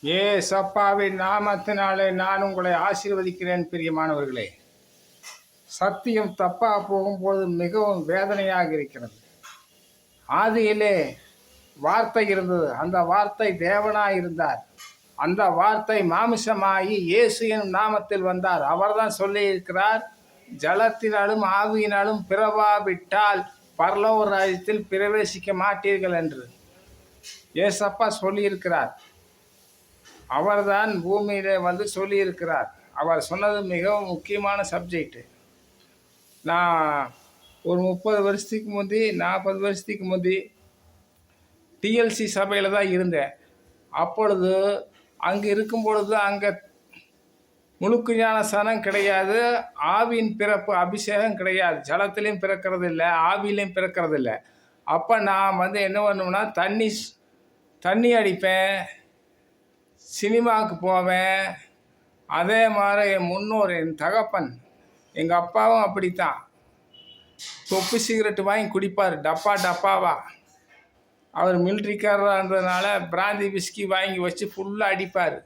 ஏசப்பாவின் நாமத்தினாலே நான் உங்களை ஆசீர்வதிக்கிறேன். பிரியமானவர்களே, சத்தியம் தப்பா போகும்போது மிகவும் வேதனையாக இருக்கிறது. ஆதியிலே வார்த்தை இருந்தது, அந்த வார்த்தை தேவனாய் இருந்தார். அந்த வார்த்தை மாமிசமாகி இயேசு எனும் நாமத்தில் வந்தார். அவர்தான் சொல்லி இருக்கிறார், ஜலத்தினாலும் ஆவியினாலும் பிறவாவிட்டால் பரலோக ராஜ்யத்தில் பிரவேசிக்க மாட்டீர்கள் என்று ஏசப்பா சொல்லியிருக்கிறார். அவர்தான் பூமியிலே வந்து சொல்லியிருக்கிறார். அவர் சொன்னது மிகவும் முக்கியமான சப்ஜெக்டு. நான் ஒரு 30 வருஷத்துக்கு முந்தி 40 வருஷத்துக்கு முந்தி டிஎல்சி சபையில் தான் இருந்தேன். அப்பொழுது அங்கே இருக்கும் பொழுது அங்கே முழுக்கு ஞானஸ்தானம் கிடையாது, ஆவியின் பிறப்பு அபிஷேகம் கிடையாது. ஜலத்திலையும் பிறக்கிறது இல்லை, ஆவியிலையும் பிறக்கிறது இல்லை. அப்போ நான் வந்து என்ன பண்ணுவேன்னா தண்ணி அடிப்பேன், சினிமாவுக்கு போவேன். அதே மாதிரி என் முன்னோர், என் தகப்பன், எங்கள் அப்பாவும் அப்படித்தான். தொப்பு சிகரெட்டு வாங்கி குடிப்பார், டப்பாவா. அவர் மிலிட்ரிக்காரராக இருந்ததுனால பிராந்தி விஸ்கி வாங்கி வச்சு ஃபுல்லாக அடிப்பார்.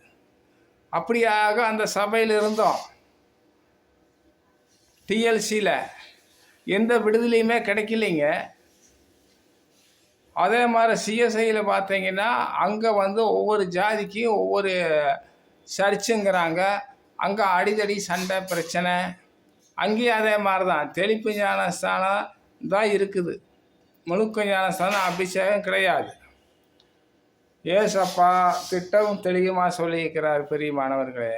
அப்படியாக அந்த சபையில் இருந்தோம். டிஎல்சியில் எந்த விடுதலையுமே கிடைக்கலைங்க. அதே மாதிரி சிஎஸ்ஐயில் பார்த்தீங்கன்னா அங்கே வந்து ஒவ்வொரு ஜாதிக்கும் ஒவ்வொரு சர்ச்சுங்கிறாங்க. அங்கே அடிதடி சண்டை பிரச்சனை. அங்கேயும் அதே மாதிரி தான் தெளிப்பு ஞானஸ்தானம் தான் இருக்குது, முழுக்க ஞானஸ்தானம் அபிஷேகம் கிடையாது. ஏசப்பா திட்டமும் தெளிவுமாக சொல்லியிருக்கிறார். பிரியமானவர்களே,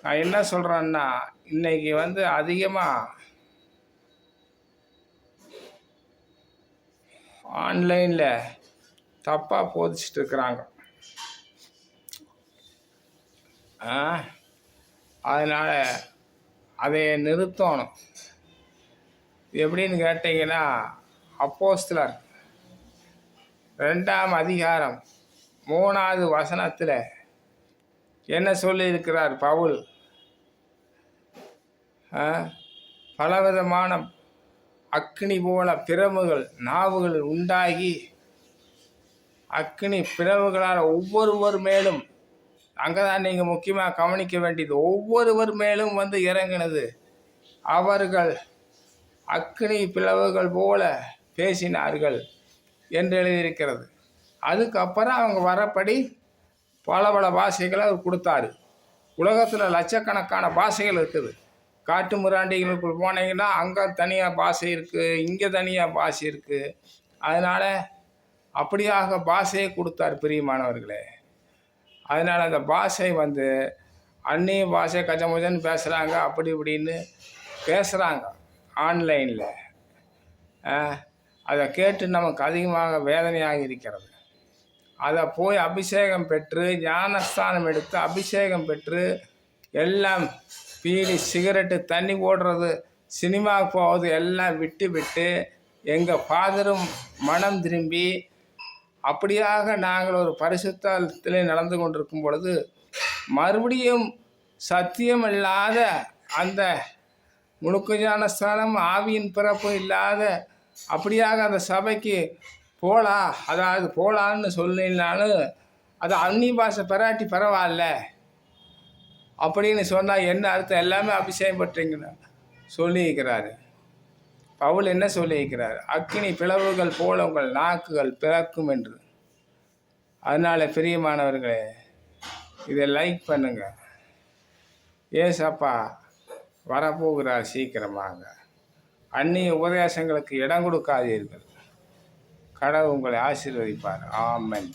நான் என்ன சொல்கிறேன்னா, இன்னைக்கு வந்து அதிகமாக ஆன்லைனில் தப்பாக போதிச்சுட்டு இருக்கிறாங்க. அதனால் அதை நிறுத்தணும். எப்படின்னு கேட்டிங்கன்னா, அப்போஸ்தலர் 2ஆம் அதிகாரம் 3வது வசனத்தில் என்ன சொல்லியிருக்கிறார் பவுல்? பலவிதமான அக்னி போல பிறவுகள் நாவுகள் உண்டாகி அக்னி பிறவுகளால் ஒவ்வொருவர் மேலும், அங்கே தான் நீங்கள் முக்கியமாக கவனிக்க வேண்டியது, ஒவ்வொருவர் மேலும் வந்து இறங்கினது. அவர்கள் அக்னி பிளவுகள் போல பேசினார்கள் என்று எழுதியிருக்கிறது. அதுக்கப்புறம் அவங்க வரப்படி பல பாஷைகளை அவர் கொடுத்தாரு. உலகத்தில் லட்சக்கணக்கான பாஷைகள் இருக்குது. காட்டு மிராண்டிகளுக்குள் போனீங்கன்னா அங்கே தனியாக பாஷை இருக்குது, இங்கே தனியாக பாஷை இருக்குது. அதனால் அப்படியாக பாஷையை கொடுத்தார். பிரியமானவர்களே, அதனால் அந்த பாஷை வந்து அந்நிய பாஷை கஜமுஜன்னு பேசுகிறாங்க, அப்படி இப்படின்னு பேசுகிறாங்க ஆன்லைனில். அதை கேட்டு நமக்கு அதிகமாக வேதனையாக இருக்கிறது. அதை போய் அபிஷேகம் பெற்று ஞானஸ்தானம் எடுத்து அபிஷேகம் பெற்று எல்லாம் பீடி சிகரெட்டு தண்ணி போடுறது சினிமாவுக்கு போவது எல்லாம் விட்டு எங்கள் ஃபாதரும் மனம் திரும்பி அப்படியாக நாங்கள் ஒரு பரிசுத்தத்திலே நடந்து கொண்டிருக்கும் பொழுது மறுபடியும் சத்தியம் இல்லாத அந்த முழுக்க ஞானஸ்தானம் ஆவியின் பிறப்பு இல்லாத அப்படியாக அந்த சபைக்கு போலான்னு சொல்லினாலும் அது அந்நிய பாஷை பெறாட்டி பரவாயில்ல அப்படின்னு சொன்னால் என்ன அர்த்தம்? எல்லாமே அபிஷேகம் பெற்றீங்கன்னு சொல்லியிருக்கிறாரு. பவுல் என்ன சொல்லியிருக்கிறார்? அக்கினி பிளவுகள் போல உங்கள் நாக்குகள் பிறக்கும் என்று. அதனால் பிரியமானவர்களே, இதை லைக் பண்ணுங்க. ஏசப்பா வரப்போகிறார் சீக்கிரமாக. அந்நிய உபதேசங்களுக்கு இடம் கொடுக்காதீர்கள். கடவுள் உங்களை ஆசீர்வதிப்பார். ஆமென்.